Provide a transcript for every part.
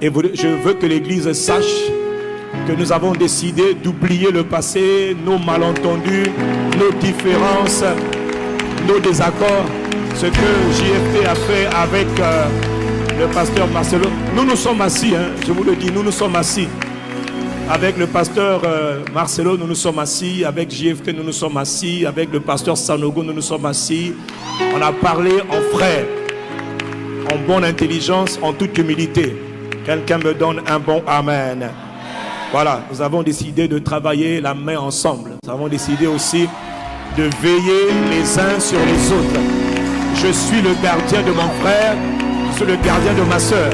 Et je veux que l'Église sache que nous avons décidé d'oublier le passé, nos malentendus, nos différences, nos désaccords, ce que JFT a fait avec le pasteur Marcelo. Nous nous sommes assis, je vous le dis, nous nous sommes assis. Avec le pasteur Marcelo, nous nous sommes assis. Avec JFT, nous nous sommes assis. Avec le pasteur Sanogo, nous nous sommes assis. On a parlé en frère, en bonne intelligence, en toute humilité. Quelqu'un me donne un bon amen. Voilà, nous avons décidé de travailler la main ensemble. Nous avons décidé aussi de veiller les uns sur les autres. Je suis le gardien de mon frère, je suis le gardien de ma sœur.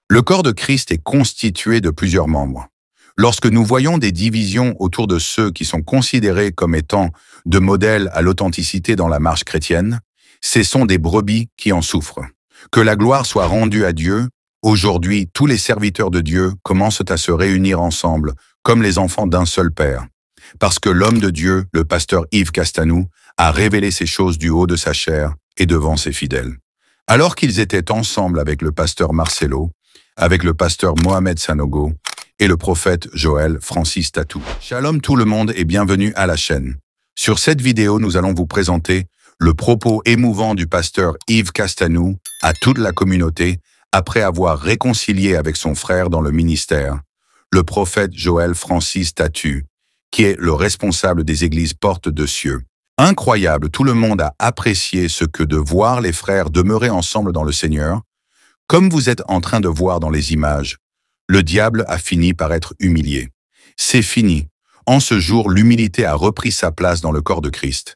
Le corps de Christ est constitué de plusieurs membres. Lorsque nous voyons des divisions autour de ceux qui sont considérés comme étant de modèles à l'authenticité dans la marche chrétienne, ce sont des brebis qui en souffrent. Que la gloire soit rendue à Dieu. Aujourd'hui, tous les serviteurs de Dieu commencent à se réunir ensemble, comme les enfants d'un seul Père. Parce que l'homme de Dieu, le pasteur Yves Castanou, a révélé ces choses du haut de sa chair et devant ses fidèles. Alors qu'ils étaient ensemble avec le pasteur Marcelo, avec le pasteur Mohamed Sanogo et le prophète Joël Francis Tatou. Shalom tout le monde et bienvenue à la chaîne. Sur cette vidéo, nous allons vous présenter le propos émouvant du pasteur Yves Castanou à toute la communauté après avoir réconcilié avec son frère dans le ministère, le prophète Joël Francis Tatou, qui est le responsable des églises Portes de Cieux. Incroyable, tout le monde a apprécié ce que de voir les frères demeurer ensemble dans le Seigneur. Comme vous êtes en train de voir dans les images, le diable a fini par être humilié. C'est fini. En ce jour, l'humilité a repris sa place dans le corps de Christ.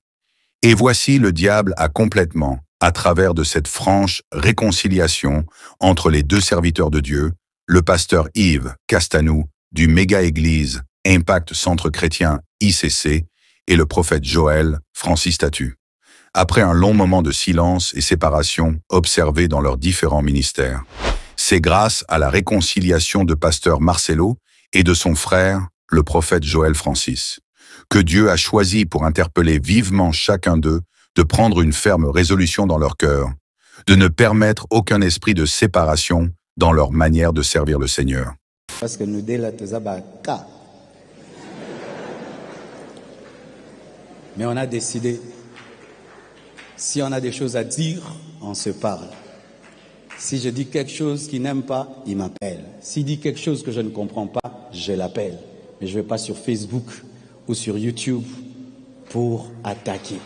Et voici, le diable a complètement, à travers de cette franche réconciliation entre les deux serviteurs de Dieu, le pasteur Yves Castanou du méga-église Impact Centre Chrétien ICC et le prophète Joël Francis Tatou. Après un long moment de silence et séparation observés dans leurs différents ministères. C'est grâce à la réconciliation de pasteur Marcelo et de son frère, le prophète Joël Francis, que Dieu a choisi pour interpeller vivement chacun d'eux de prendre une ferme résolution dans leur cœur, de ne permettre aucun esprit de séparation dans leur manière de servir le Seigneur. Parce que nous mais on a décidé. Si on a des choses à dire, on se parle. Si je dis quelque chose qu'il n'aime pas, il m'appelle. S'il dit quelque chose que je ne comprends pas, je l'appelle. Mais je ne vais pas sur Facebook ou sur YouTube pour attaquer.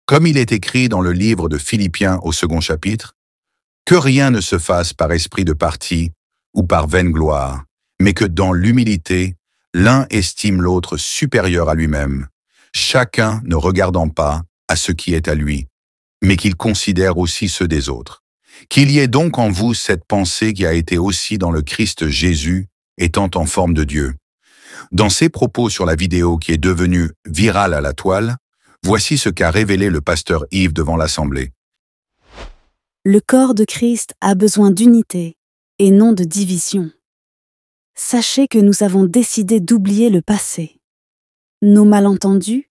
Comme il est écrit dans le livre de Philippiens au 2e chapitre, que rien ne se fasse par esprit de parti ou par vaine gloire, mais que dans l'humilité, l'un estime l'autre supérieur à lui-même, chacun ne regardant pas à ce qui est à lui, mais qu'il considère aussi ceux des autres. Qu'il y ait donc en vous cette pensée qui a été aussi dans le Christ Jésus, étant en forme de Dieu. Dans ses propos sur la vidéo qui est devenue virale à la toile, voici ce qu'a révélé le pasteur Yves devant l'Assemblée. Le corps de Christ a besoin d'unité et non de division. Sachez que nous avons décidé d'oublier le passé. Nos malentendus,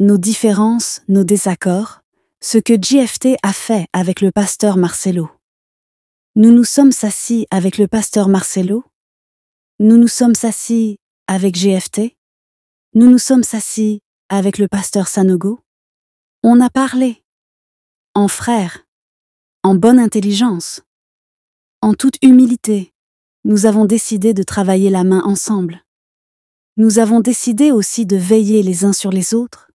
nos différences, nos désaccords, ce que JFT a fait avec le pasteur Marcelo. Nous nous sommes assis avec le pasteur Marcelo. Nous nous sommes assis avec JFT. Nous nous sommes assis avec le pasteur Sanogo. On a parlé, en frères, en bonne intelligence. En toute humilité, nous avons décidé de travailler la main ensemble. Nous avons décidé aussi de veiller les uns sur les autres.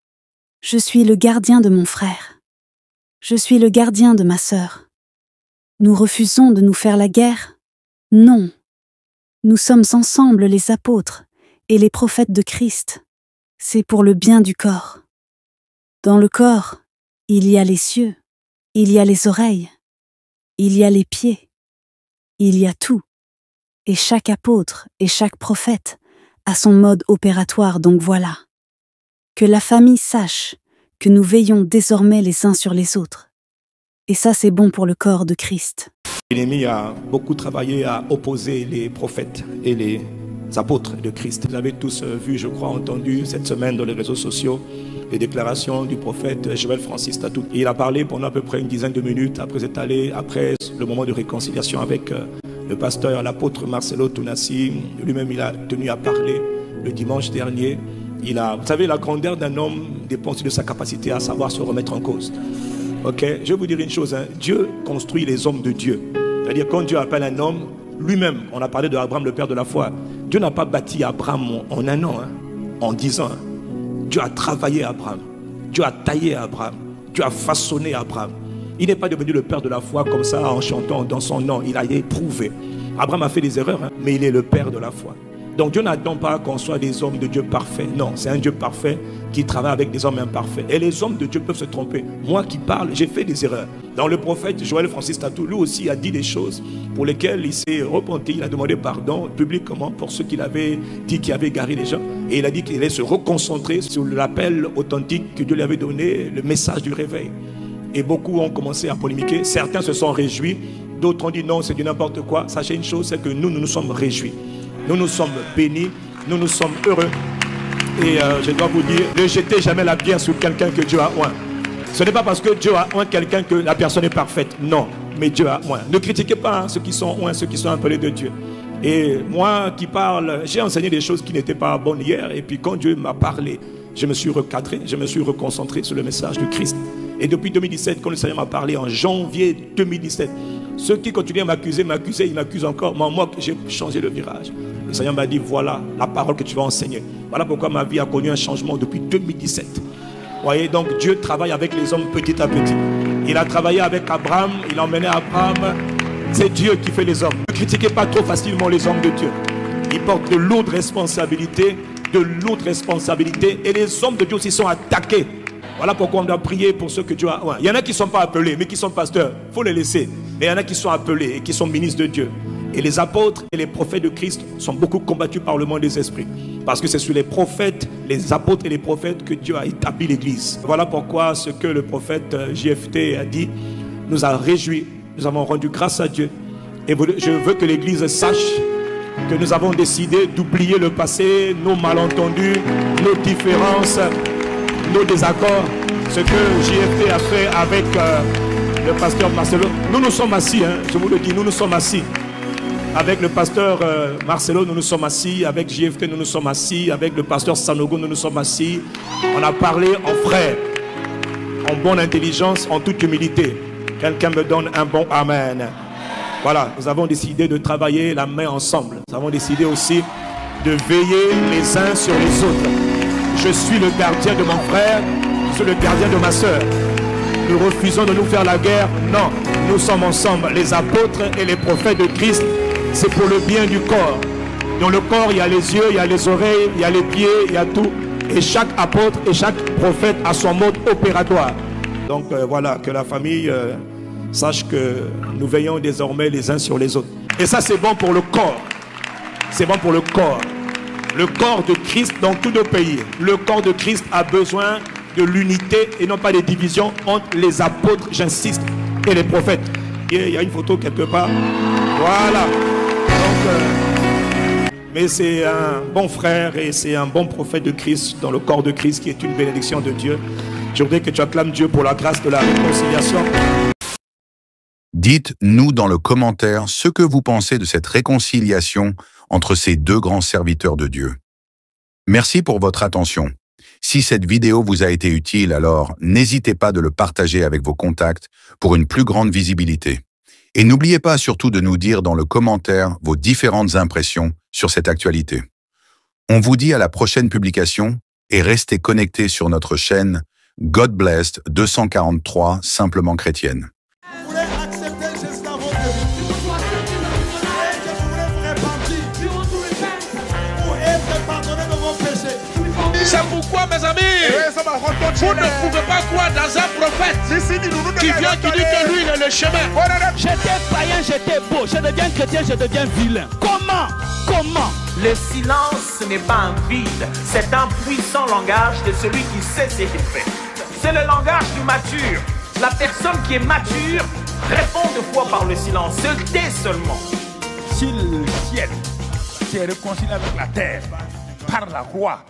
Je suis le gardien de mon frère. Je suis le gardien de ma sœur. Nous refusons de nous faire la guerre. Non. Nous sommes ensemble les apôtres et les prophètes de Christ. C'est pour le bien du corps. Dans le corps, il y a les cieux, il y a les oreilles, il y a les pieds. Il y a tout, et chaque apôtre et chaque prophète à son mode opératoire, donc voilà. Que la famille sache que nous veillons désormais les uns sur les autres. Et ça, c'est bon pour le corps de Christ. L'ennemi a beaucoup travaillé à opposer les prophètes et les apôtres de Christ. Vous avez tous vu, je crois, entendu cette semaine dans les réseaux sociaux les déclarations du prophète Joël Francis Tatou. Il a parlé pendant à peu près une dizaine de minutes après être allé, après le moment de réconciliation avec le pasteur, l'apôtre Marcelo Tounassi. Lui-même, il a tenu à parler le dimanche dernier. Vous savez, la grandeur d'un homme dépend aussi de sa capacité à savoir se remettre en cause. Ok, je vais vous dire une chose, hein. Dieu construit les hommes de Dieu. C'est-à-dire, quand Dieu appelle un homme, lui-même, on a parlé d'Abraham, le père de la foi. Dieu n'a pas bâti Abraham en un an, hein, en 10 ans. Hein. Dieu a travaillé Abraham. Dieu a taillé Abraham. Dieu a façonné Abraham. Il n'est pas devenu le père de la foi comme ça, en chantant dans son nom. Il a éprouvé. Abraham a fait des erreurs, hein, mais il est le père de la foi. Donc Dieu n'attend pas qu'on soit des hommes de Dieu parfaits. Non, c'est un Dieu parfait qui travaille avec des hommes imparfaits. Et les hommes de Dieu peuvent se tromper. Moi qui parle, j'ai fait des erreurs. Dans le prophète Joël Francis Tatou, lui aussi a dit des choses pour lesquelles il s'est repenti. Il a demandé pardon publiquement pour ceux qu'il avait dit qui avaient égaré les gens. Et il a dit qu'il allait se reconcentrer sur l'appel authentique que Dieu lui avait donné, le message du réveil. Et beaucoup ont commencé à polémiquer. Certains se sont réjouis. D'autres ont dit non, c'est du n'importe quoi. Sachez une chose, c'est que nous nous sommes réjouis. Nous nous sommes bénis, nous nous sommes heureux. Et je dois vous dire, ne jetez jamais la pierre sur quelqu'un que Dieu a oint. Ce n'est pas parce que Dieu a oint quelqu'un que la personne est parfaite. Non, mais Dieu a oint. Ne critiquez pas hein, ceux qui sont oints, ceux qui sont appelés de Dieu. Et moi qui parle, j'ai enseigné des choses qui n'étaient pas bonnes hier. Et puis quand Dieu m'a parlé, je me suis recadré, je me suis reconcentré sur le message du Christ. Et depuis 2017, quand le Seigneur m'a parlé en janvier 2017, ceux qui continuent à m'accuser, ils m'accusent encore. Mais moi, j'ai changé le virage. Le Seigneur m'a dit, voilà la parole que tu vas enseigner. Voilà pourquoi ma vie a connu un changement depuis 2017. Vous voyez, donc Dieu travaille avec les hommes petit à petit. Il a travaillé avec Abraham, il a emmené Abraham. C'est Dieu qui fait les hommes. Ne critiquez pas trop facilement les hommes de Dieu. Ils portent de lourdes responsabilités, et les hommes de Dieu aussi sont attaqués. Voilà pourquoi on doit prier pour ceux que Dieu a. Ouais. Il y en a qui ne sont pas appelés, mais qui sont pasteurs. Il faut les laisser. Mais il y en a qui sont appelés et qui sont ministres de Dieu. Et les apôtres et les prophètes de Christ sont beaucoup combattus par le monde des esprits. Parce que c'est sur les prophètes, les apôtres et les prophètes que Dieu a établi l'Église. Voilà pourquoi ce que le prophète JFT a dit nous a réjouis. Nous avons rendu grâce à Dieu. Et je veux que l'Église sache que nous avons décidé d'oublier le passé, nos malentendus, nos différences, nos désaccords. Ce que JFT a fait avec le pasteur Marcelo. Nous nous sommes assis, hein, je vous le dis, nous nous sommes assis. Avec le pasteur Marcelo, nous nous sommes assis. Avec JFT, nous nous sommes assis. Avec le pasteur Sanogo, nous nous sommes assis. On a parlé en frère, en bonne intelligence, en toute humilité. Quelqu'un me donne un bon amen. Voilà, nous avons décidé de travailler la main ensemble. Nous avons décidé aussi de veiller les uns sur les autres. Je suis le gardien de mon frère, je suis le gardien de ma soeur. Nous refusons de nous faire la guerre. Non, nous sommes ensemble, les apôtres et les prophètes de Christ. C'est pour le bien du corps. Dans le corps, il y a les yeux, il y a les oreilles, il y a les pieds, il y a tout. Et chaque apôtre et chaque prophète a son mode opératoire. Donc voilà, que la famille sache que nous veillons désormais les uns sur les autres. Et ça, c'est bon pour le corps. C'est bon pour le corps. Le corps de Christ dans tous nos pays. Le corps de Christ a besoin de l'unité et non pas des divisions entre les apôtres, j'insiste, et les prophètes. Il y a une photo quelque part. Voilà. Donc, mais c'est un bon frère et c'est un bon prophète de Christ dans le corps de Christ qui est une bénédiction de Dieu. Je voudrais que tu acclames Dieu pour la grâce de la réconciliation. Dites-nous dans le commentaire ce que vous pensez de cette réconciliation entre ces deux grands serviteurs de Dieu. Merci pour votre attention. Si cette vidéo vous a été utile, alors n'hésitez pas de le partager avec vos contacts pour une plus grande visibilité. Et n'oubliez pas surtout de nous dire dans le commentaire vos différentes impressions sur cette actualité. On vous dit à la prochaine publication et restez connectés sur notre chaîne God Blessed 243 Simplement Chrétienne. C'est pourquoi, mes amis, Vous ne pouvez pas croire dans un prophète qui vient, qui dit que lui, il est le chemin. J'étais païen, j'étais beau. Je deviens chrétien, je deviens vilain. Comment? Comment? Le silence n'est pas un vide, c'est un puissant langage de celui qui sait ce qu'il fait. C'est le langage du mature. La personne qui est mature répond deux fois par le silence, se tait seulement. Si le ciel s'est réconcilié avec la terre par la croix,